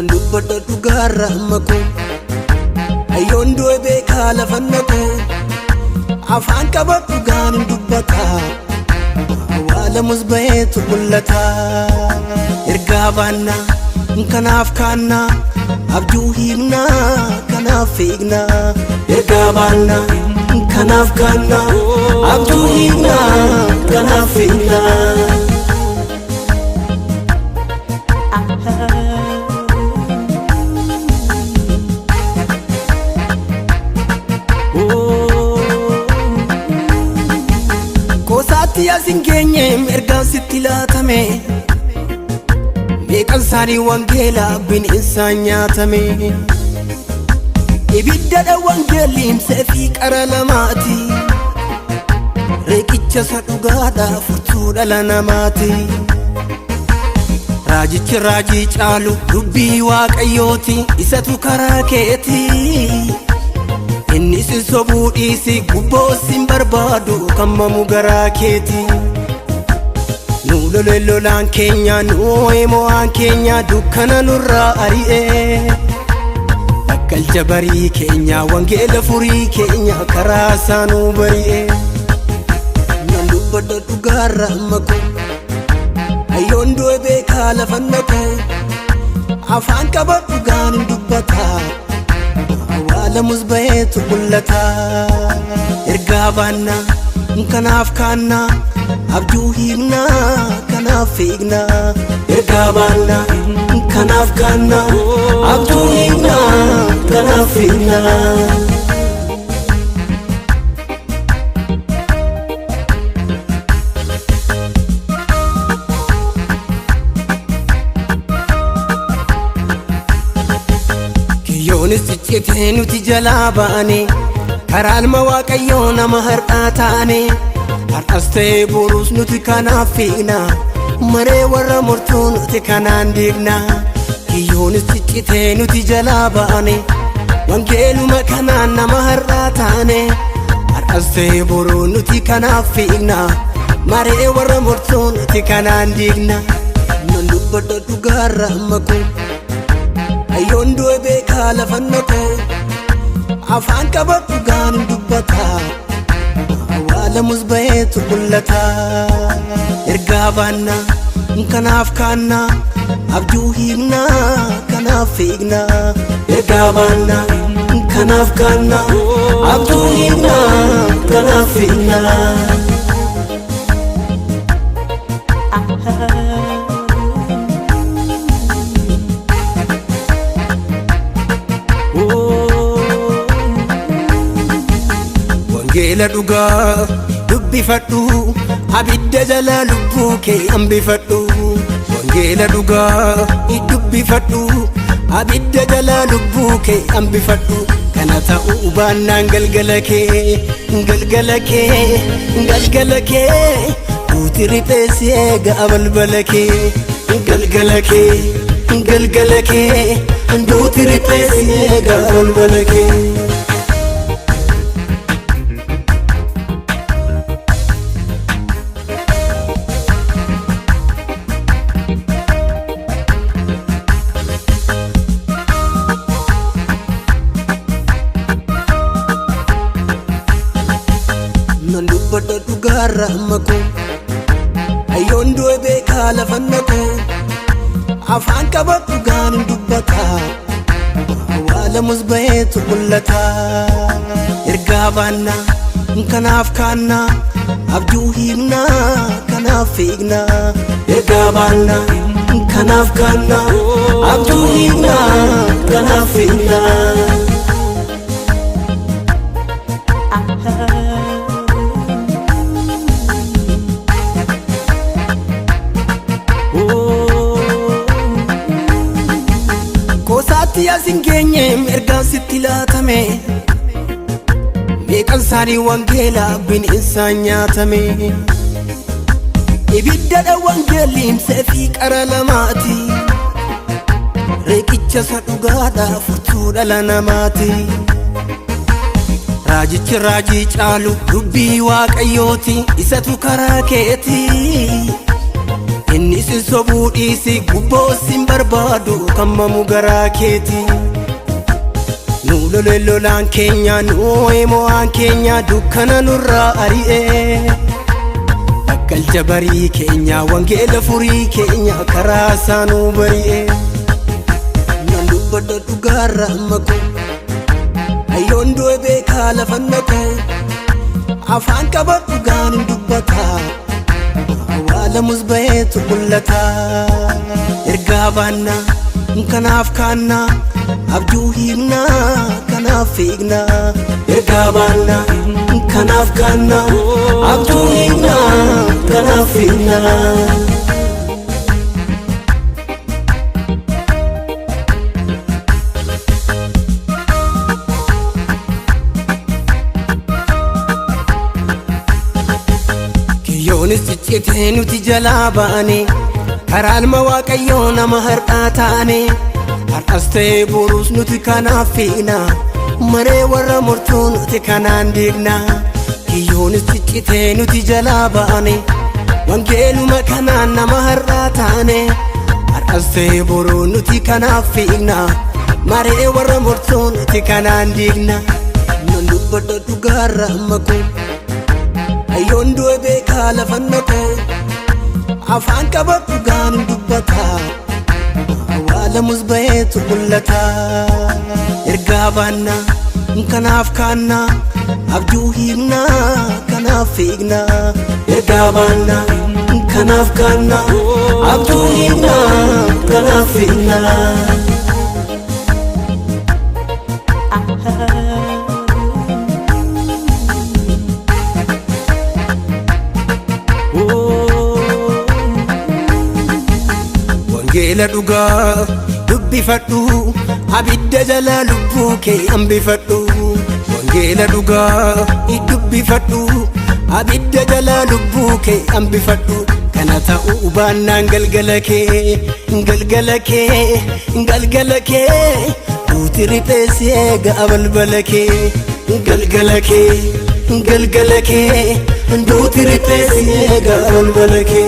Dubbadha dhugaarra ammaku ayyoon du'e beekaa lafa naqu afaan qaba dhugaan dubbata awwaalamus baheetu mul'ata ergaa baanna kanaaf kaanna abjuu hiikna kanaaf fiigna ergaa baanna kanaaf kaanna abjuu hiikna kanaaf fiigna Yasin kenye ergaan sitti laatame meeqan isaanii wangeela bin insaan nyaatame ibiddadha wangeeliin seefii qara lamaati reeqicha isa dhugaadha furtuu dhala namaati raajichi raajii caalu dubbii waaqayyooti isatu karaa keeti inni sin sobuu dhiisi gubboo sin barbaadu kammamu garaa keeti nu lolaan keenya nu mo'aan keenya dukkana nurraa ari'ee bakkalcha barii keenya wangeela furii keenya karaa isaanuu bari'ee nan dubbadha dhugaarra ammaku ayyoon du'e beekaa lafa naqu afaan qaba dhugaan dubbata awwaalamus baheetu mul'ata ergaa baanna kanaaf kaanna abjuu hiikna kanaaf fiigna ergaa baanna kanaaf kaanna abjuu hiikna kanaaf fiigna Yoonis ciccitee nuti jalaa baane karaa ilma waaqayyoo nama har'aa taane har'as ta'ee boruus nuti kanaaf fiigna maree warra mortuu nuti kanaan diigna Yoonis ciccitee nuti jalaa baane wangeeluma kanaan nama har'aa taane har'as ta'ee boruu nuti kanaaf fiigna maree warra mortuu nuti kanaan diigna nan dubbadha dhugaarra ammaku ayyoon du'e beekaa lafa naqu afaan qaba dhugaan dubbata awwaalamus baheetu mul'ata ergaa baanna kanaaf kaanna abjuu hiikna kanaaf fiigna ergaa baanna kanaaf kaanna abjuu hiikna kanaaf fiigna Wangeela dhugaa dubbifadhu abidda jala lubbuu kee hambifadhu wangeela dhugaa dubbifadhu abidda jala lubbuu kee hambifadhu kana ta'uu baannaan galgala kee duuti riphee eega balbala kee galgala kee duuti riphee eega balbala kee nan dubbadha dhugaarra ammaku ayyoon du'e beekaa lafa naqu afaan qaba dhugaan dubbata awwaalamus baheetu mul'ata ergaa baanna kanaaf kaanna abjuu hiikna kanaaf fiigna ergaa baanna kanaaf kaanna abjuu hiikna kanaaf fiigna Yasin kenye ergaan sitti laatame meeqan isaanii wangeelaa bineensa nyaatame. Ibiddadha wangeelli himsee fi qara lamaati. Riqicha isa dhugaadha furtuu dhala namaati. Raajichi raajii caalu dubbii waaqayyooti isatu karaa keeti. Inni si sobuu dhiisi gubboo sin barbaadu kammamu garaa keeti. Nu lolaan keenya nu mo'aan keenya dukkana nurraa ari'ee. Galcha barii keenya wangeela furii keenya karaa isaanuu bari'ee. Nan dubbadha dhugaarra ammaku ayyoon du'e beekaa lafa naqu. Afaan qaba dhugaan hin dubbata awwaalamus baheetu mul'ata. Ergaa baanna kanaaf kaanna abjuu hiikna kanaaf fiigna. Ergaa baanna kanaaf kaanna abjuu hiikna kanaaf fiigna. Kiyyoonis ciccitee nuti jalaa baane karaa ilma waaqayyoo nama har'aa taane. Har'as ta'ee boruus nuti kanaaf fiigna maree warra mortuu nuti kanaan diigna. Kiyyoonis ciccitee nuti jalaa baane wangeeluma kanaan nama har'aa taane. Har'as ta'ee boruu nuti kanaaf fiigna maree warra mortuu nuti kanaan diigna. Nan dubbadha dhugaarra ammaku ayyoon du'e beekaa lafa naqu. Afaan qaba dhugaan hin dubbata awwaalamus baheetu mul'ata. Ergaa baanna kanaaf kaanna abjuu hiikna kanaaf fiigna. Ergaa baanna kanaaf kaanna abjuu hiikna kanaaf fiigna. Wangeela dhugaa dubbifadhu abidda jala lubbuu kee hambifadhu. Wangeela dhugaa dubbifadhu abidda jala lubbuu kee hambifadhu. Kana ta'uu baannaan galgala kee galgala kee galgala kee duuti ripheessee ga'a balbala kee. Galgala kee galgala kee duuti ripheessee ga'a balbala kee.